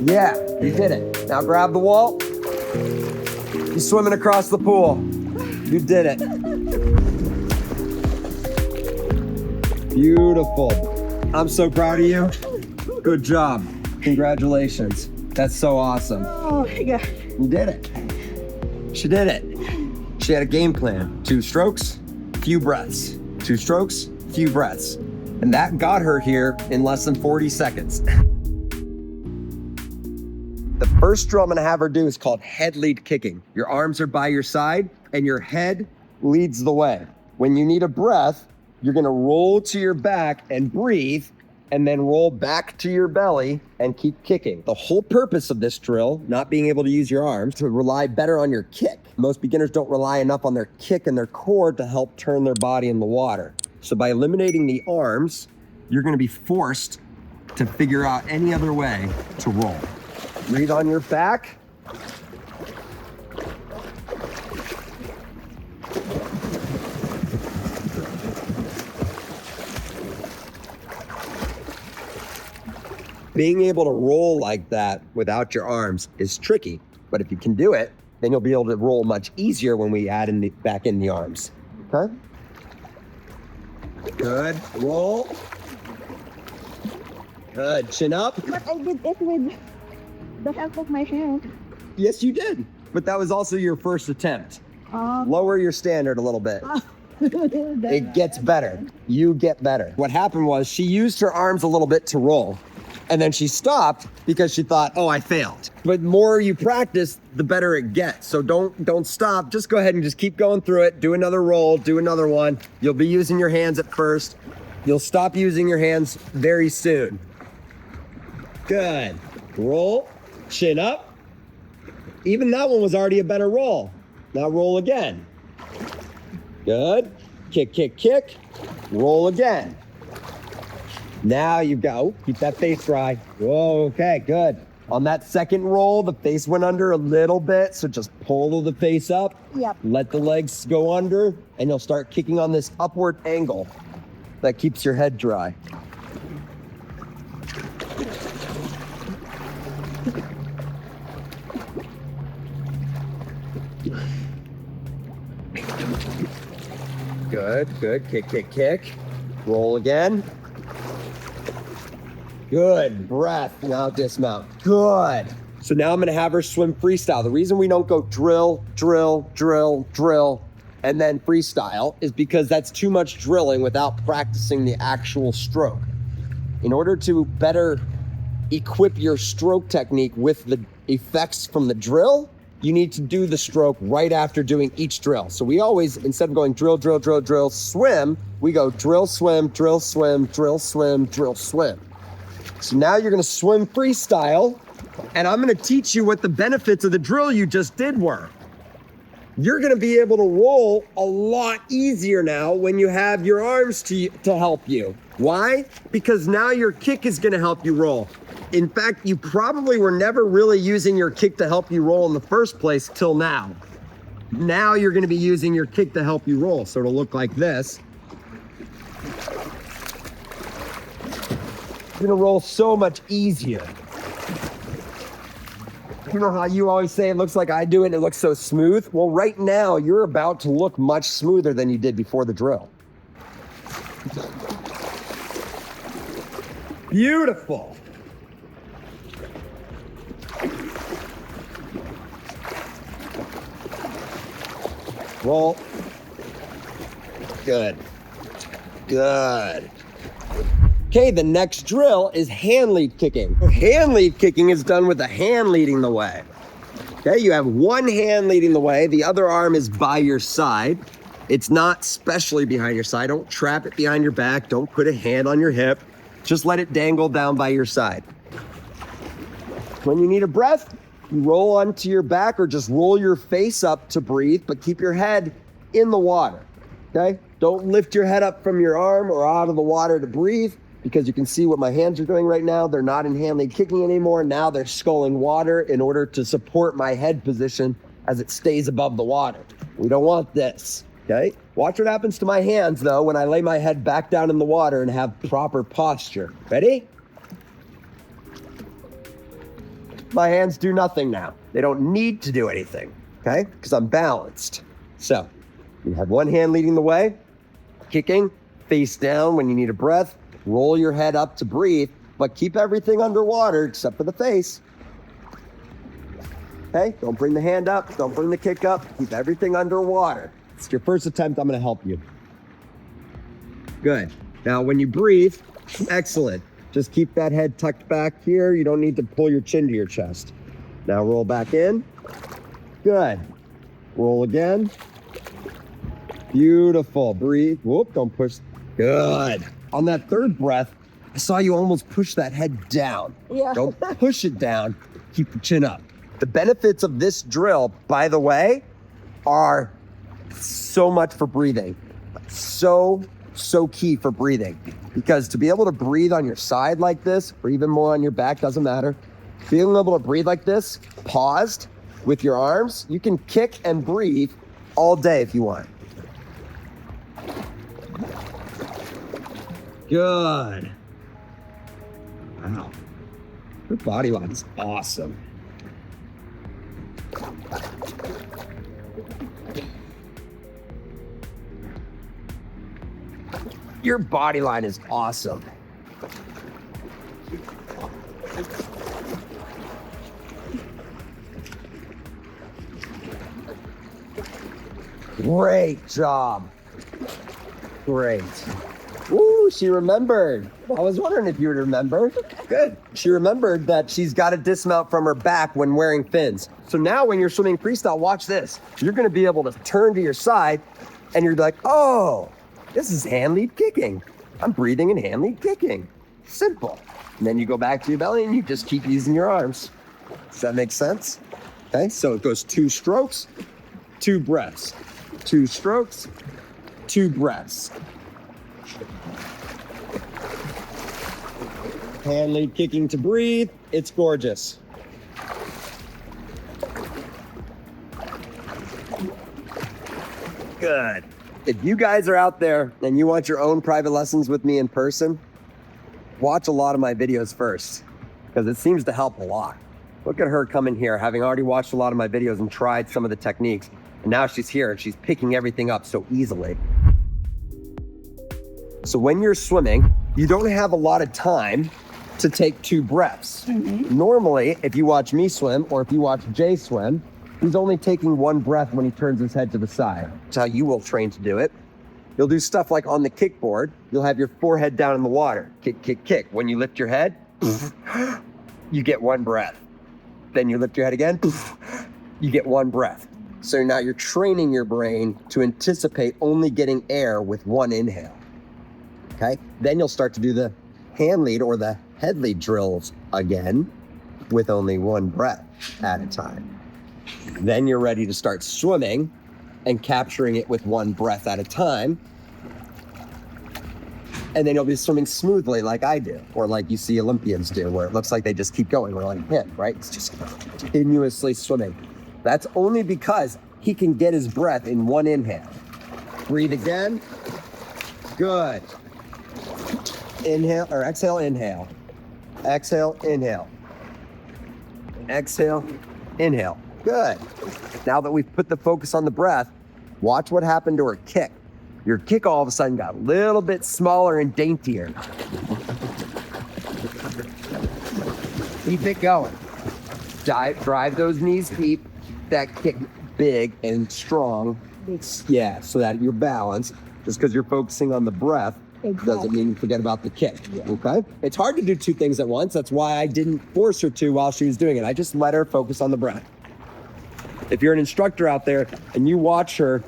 Yeah, you did it. Now grab the wall. You're swimming across the pool. You did it. Beautiful. I'm so proud of you. Good job. Congratulations. That's so awesome. Oh my God. You did it. She did it. She had a game plan. 2 strokes, few breaths. 2 strokes, few breaths. And that got her here in less than 40 seconds. The first drill I'm gonna have her do is called head lead kicking. Your arms are by your side and your head leads the way. When you need a breath, you're gonna roll to your back and breathe, and then roll back to your belly and keep kicking. The whole purpose of this drill, not being able to use your arms, to rely better on your kick. Most beginners don't rely enough on their kick and their core to help turn their body in the water. So by eliminating the arms, you're gonna be forced to figure out any other way to roll. Breathe on your back. Being able to roll like that without your arms is tricky, but if you can do it, then you'll be able to roll much easier when we add in back in the arms. Okay? Good. Roll. Good. Chin up. But I did it with the help of my hand. Yes, you did. But that was also your first attempt. Lower your standard a little bit. It gets better. You get better. What happened was she used her arms a little bit to roll. And then she stopped because she thought, oh, I failed. But the more you practice, the better it gets. So don't stop. Just go ahead and just keep going through it. Do another roll, do another one. You'll be using your hands at first. You'll stop using your hands very soon. Good. Roll, chin up. Even that one was already a better roll. Now roll again. Good. Kick, kick, kick. Roll again. Now you go. Keep that face dry. Whoa, okay, good. On that second roll, the face went under a little bit, so just pull the face up. Yep. Let the legs go under, and you'll start kicking on this upward angle that keeps your head dry. Good, good. Kick, kick, kick. Roll again. Good breath. Now dismount. Good. So now I'm gonna have her swim freestyle. The reason we don't go drill, drill, drill, drill, and then freestyle is because that's too much drilling without practicing the actual stroke. In order to better equip your stroke technique with the effects from the drill, you need to do the stroke right after doing each drill. So we always, instead of going drill, drill, drill, drill, swim, we go drill, swim, drill, swim, drill, swim, drill, swim. So now you're gonna swim freestyle, and I'm gonna teach you what the benefits of the drill you just did were. You're gonna be able to roll a lot easier now when you have your arms to help you. Why? Because now your kick is gonna help you roll. In fact, you probably were never really using your kick to help you roll in the first place till now. Now you're gonna be using your kick to help you roll. So it'll look like this. You're gonna roll so much easier. You know how you always say it looks like I do it and it looks so smooth? Well, right now, you're about to look much smoother than you did before the drill. Beautiful. Roll. Good. Good. Okay, the next drill is hand lead kicking. Hand lead kicking is done with a hand leading the way. Okay, you have one hand leading the way, the other arm is by your side. It's not specially behind your side. Don't trap it behind your back. Don't put a hand on your hip. Just let it dangle down by your side. When you need a breath, you roll onto your back or just roll your face up to breathe, but keep your head in the water, okay? Don't lift your head up from your arm or out of the water to breathe, because you can see what my hands are doing right now. They're not in hand lead kicking anymore. Now they're sculling water in order to support my head position as it stays above the water. We don't want this, okay? Watch what happens to my hands though when I lay my head back down in the water and have proper posture. Ready? my hands do nothing now. They don't need to do anything, okay? Because I'm balanced. So you have one hand leading the way, kicking, face down when you need a breath, roll your head up to breathe, but keep everything underwater except for the face. Okay, don't bring the hand up, don't bring the kick up, keep everything underwater. It's your first attempt, I'm gonna help you. Good. Now when you breathe, excellent. Just keep that head tucked back here. You don't need to pull your chin to your chest. Now roll back in. Good. Roll again. Beautiful. Breathe. Whoop, don't push. Good. On that third breath, I saw you almost push that head down. Yeah. Don't push it down. Keep the chin up. The benefits of this drill, by the way, are so much for breathing. So key for breathing. Because to be able to breathe on your side like this, or even more on your back, doesn't matter. Being able to breathe like this, paused with your arms, you can kick and breathe all day if you want. Good. Wow. Your body line is awesome. Your body line is awesome. Great job. Great. Ooh, she remembered. I was wondering if you would remember. Good. She remembered that she's got to dismount from her back when wearing fins. So now when you're swimming freestyle, watch this. You're going to be able to turn to your side and you're like, oh, this is hand lead kicking. I'm breathing and hand lead kicking. Simple. And then you go back to your belly and you just keep using your arms. Does that make sense? Okay, so it goes 2 strokes, 2 breaths. 2 strokes, 2 breaths. Hand lead kicking to breathe. It's gorgeous. Good. If you guys are out there and you want your own private lessons with me in person, watch a lot of my videos first, because it seems to help a lot. Look at her coming here, having already watched a lot of my videos and tried some of the techniques. And now she's here and she's picking everything up so easily. So when you're swimming, you don't have a lot of time to take 2 breaths. Mm-hmm. Normally, if you watch me swim or if you watch Jay swim, he's only taking 1 breath when he turns his head to the side. That's how you will train to do it. You'll do stuff like on the kickboard, you'll have your forehead down in the water. Kick, kick, kick. When you lift your head, you get 1 breath. Then you lift your head again, you get 1 breath. So now you're training your brain to anticipate only getting air with 1 inhale. Okay? Then you'll start to do the hand lead or the head lead drills again with only 1 breath at a time. Then you're ready to start swimming and capturing it with 1 breath at a time. And then you'll be swimming smoothly like I do, or like you see Olympians do, where it looks like they just keep going. We're like him, right? It's just continuously swimming. That's only because he can get his breath in 1 inhale. Breathe again. Good. Inhale or exhale, inhale. Exhale, inhale. Exhale, inhale. Good. Now that we've put the focus on the breath, watch what happened to her kick. Your kick all of a sudden got a little bit smaller and daintier. Keep it going. Drive those knees deep. That kick big and strong. Yeah, so that you're balanced. Just because you're focusing on the breath doesn't mean you forget about the kick, okay? It's hard to do 2 things at once. That's why I didn't force her to while she was doing it. I just let her focus on the breath. If you're an instructor out there and you watch her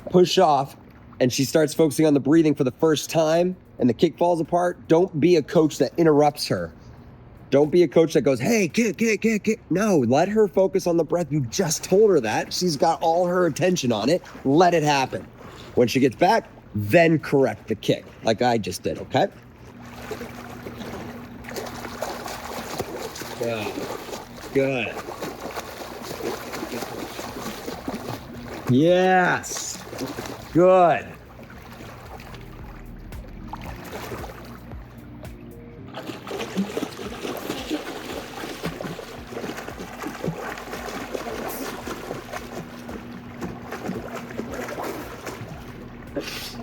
push off and she starts focusing on the breathing for the first time and the kick falls apart, don't be a coach that interrupts her. Don't be a coach that goes, hey, kick, kick, kick, kick. No, let her focus on the breath. You just told her that. She's got all her attention on it. Let it happen. When she gets back, then correct the kick, like I just did, okay? Yeah. Good. Yes. Good.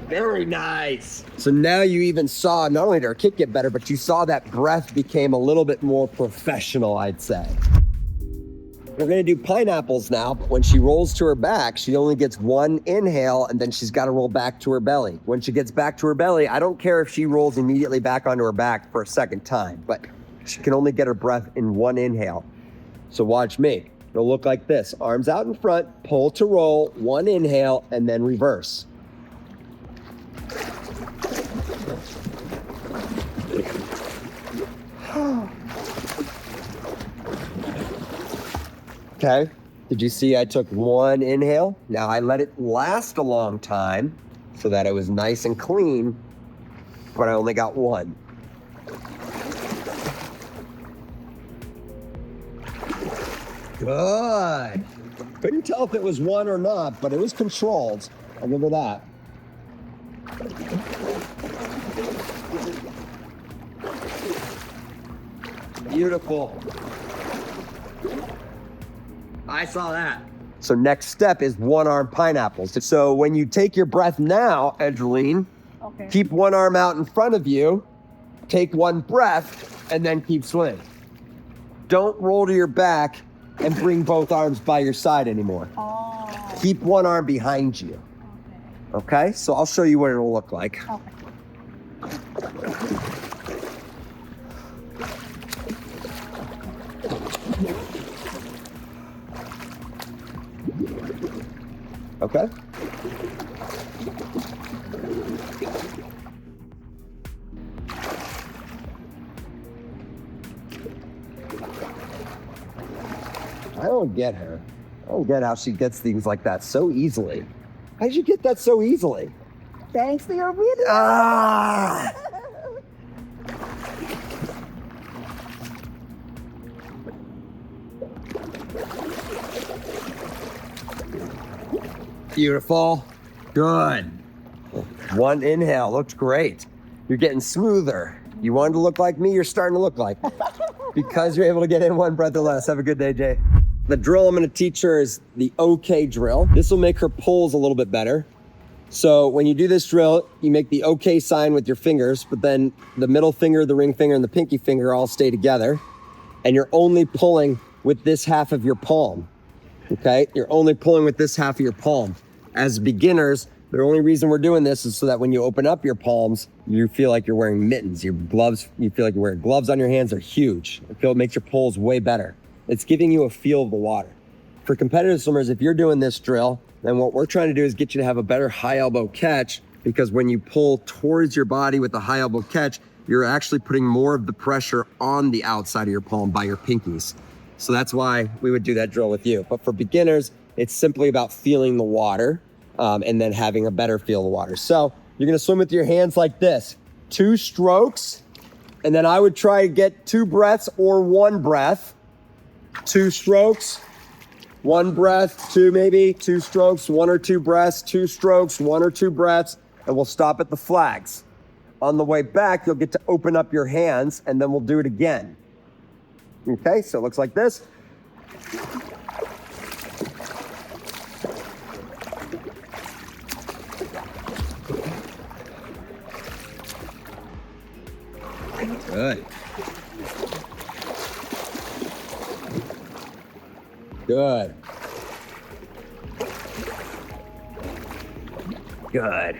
Very nice. So now you even saw, not only did our kick get better, but you saw that breath became a little bit more professional, I'd say. We're gonna do pineapples now, but when she rolls to her back, she only gets one inhale and then she's gotta roll back to her belly. When she gets back to her belly, I don't care if she rolls immediately back onto her back for a second time, but she can only get her breath in one inhale. So watch me. It'll look like this. Arms out in front, pull to roll, one inhale, and then reverse. Okay, did you see I took one inhale? Now I let it last a long time so that it was nice and clean, but I only got one. Good. Couldn't tell if it was one or not, but it was controlled. I'll give her that. Beautiful. I saw that. So next step is one-arm pineapples. So when you take your breath now, Edgeline, keep one arm out in front of you, take one breath, and then keep swimming. Don't roll to your back and bring both arms by your side anymore. Oh. Keep one arm behind you. Okay? So I'll show you what it'll look like. Okay. Okay? I don't get her. I don't get how she gets things like that so easily. How did you get that so easily? Thanks to your video. Ah! Beautiful. Good. One inhale. Looked great. You're getting smoother. You wanted to look like me, you're starting to look like me. Because you're able to get in one breath or less. Have a good day, Jay. The drill I'm going to teach her is the OK drill. This will make her pulls a little bit better. So when you do this drill, you make the OK sign with your fingers, but then the middle finger, the ring finger, and the pinky finger all stay together. And you're only pulling with this half of your palm. Okay? You're only pulling with this half of your palm. As beginners, the only reason we're doing this is so that when you open up your palms, you feel like you're wearing mittens. Your gloves, you feel like you're wearing gloves on your hands are huge. It makes your pulls way better. It's giving you a feel of the water. For competitive swimmers, if you're doing this drill, then what we're trying to do is get you to have a better high elbow catch, because when you pull towards your body with the high elbow catch, you're actually putting more of the pressure on the outside of your palm by your pinkies. So that's why we would do that drill with you. But for beginners, it's simply about feeling the water and then having a better feel of the water. So you're gonna swim with your hands like this, 2 strokes, and then I would try to get 2 breaths or 1 breath. 2 strokes, 1 breath, 2 maybe, 2 strokes, 1 or 2 breaths, 2 strokes, 1 or 2 breaths, and we'll stop at the flags. On the way back, you'll get to open up your hands, and then we'll do it again. Okay, so it looks like this. Good. Good. Good.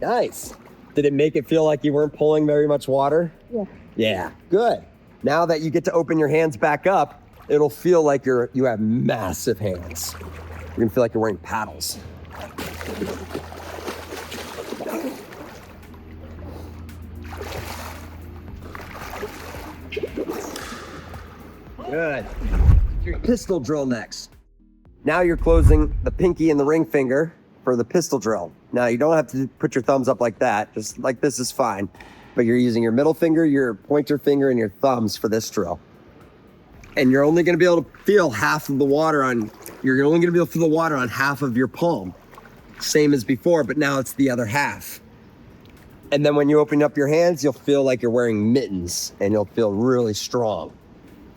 Nice. Did it make it feel like you weren't pulling very much water? Yeah. Yeah, good. Now that you get to open your hands back up, it'll feel like you have massive hands. You're gonna feel like you're wearing paddles. Good. Your pistol drill next. Now you're closing the pinky and the ring finger for the pistol drill. Now you don't have to put your thumbs up like that, just like this is fine. But you're using your middle finger, your pointer finger, and your thumbs for this drill. And you're only gonna be able to feel half of the water you're only gonna be able to feel the water on half of your palm. Same as before, but now it's the other half. And then when you open up your hands, you'll feel like you're wearing mittens and you'll feel really strong.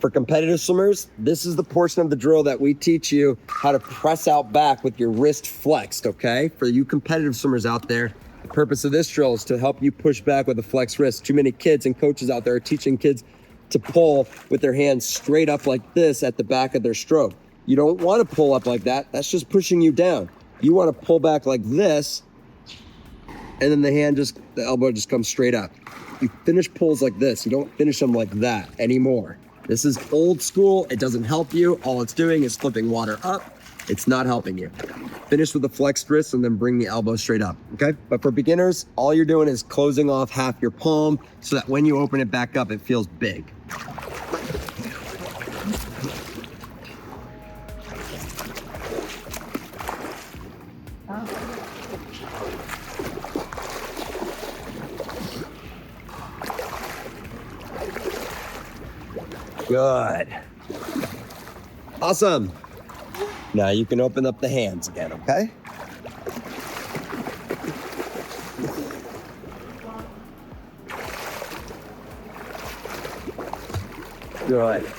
For competitive swimmers, this is the portion of the drill that we teach you how to press out back with your wrist flexed, okay? For you competitive swimmers out there, the purpose of this drill is to help you push back with a flexed wrist. Too many kids and coaches out there are teaching kids to pull with their hands straight up like this at the back of their stroke. You don't want to pull up like that. That's just pushing you down. You want to pull back like this, and then the elbow just comes straight up. You finish pulls like this. You don't finish them like that anymore. This is old school. It doesn't help you. All it's doing is flipping water up. It's not helping you. Finish with the flexed wrist and then bring the elbow straight up, okay? But for beginners, all you're doing is closing off half your palm so that when you open it back up, it feels big. Good. Awesome. Now you can open up the hands again, okay? Good.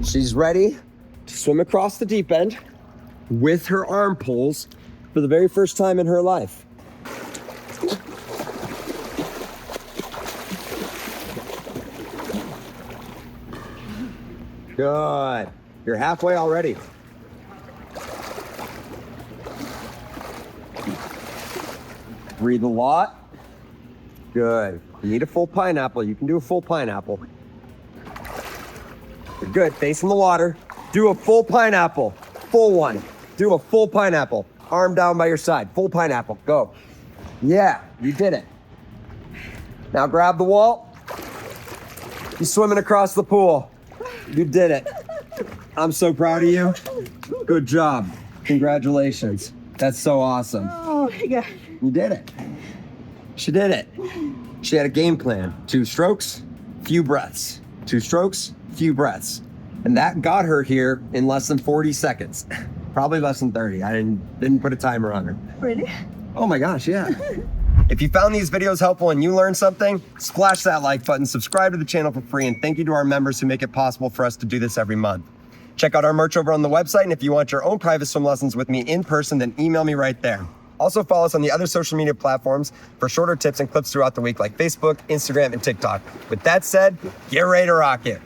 She's ready to swim across the deep end with her arm pulls for the very first time in her life. Good. You're halfway already. Breathe a lot. Good. You need a full pineapple. You can do a full pineapple. You're good. Facing the water. Do a full pineapple. Full one. Do a full pineapple. Arm down by your side. Full pineapple. Go. Yeah, you did it. Now grab the wall. You're swimming across the pool. You did it. I'm so proud of you. Good job. Congratulations. That's so awesome. Oh my God. You did it. She did it. She had a game plan. 2 strokes, few breaths. 2 strokes, few breaths. And that got her here in less than 40 seconds. Probably less than 30. I didn't put a timer on her. Really? Oh my gosh, yeah. If you found these videos helpful and you learned something, splash that like button, subscribe to the channel for free, and thank you to our members who make it possible for us to do this every month. Check out our merch over on the website, and if you want your own private swim lessons with me in person, then email me right there. Also follow us on the other social media platforms for shorter tips and clips throughout the week like Facebook, Instagram, and TikTok. With that said, get ready to rock it.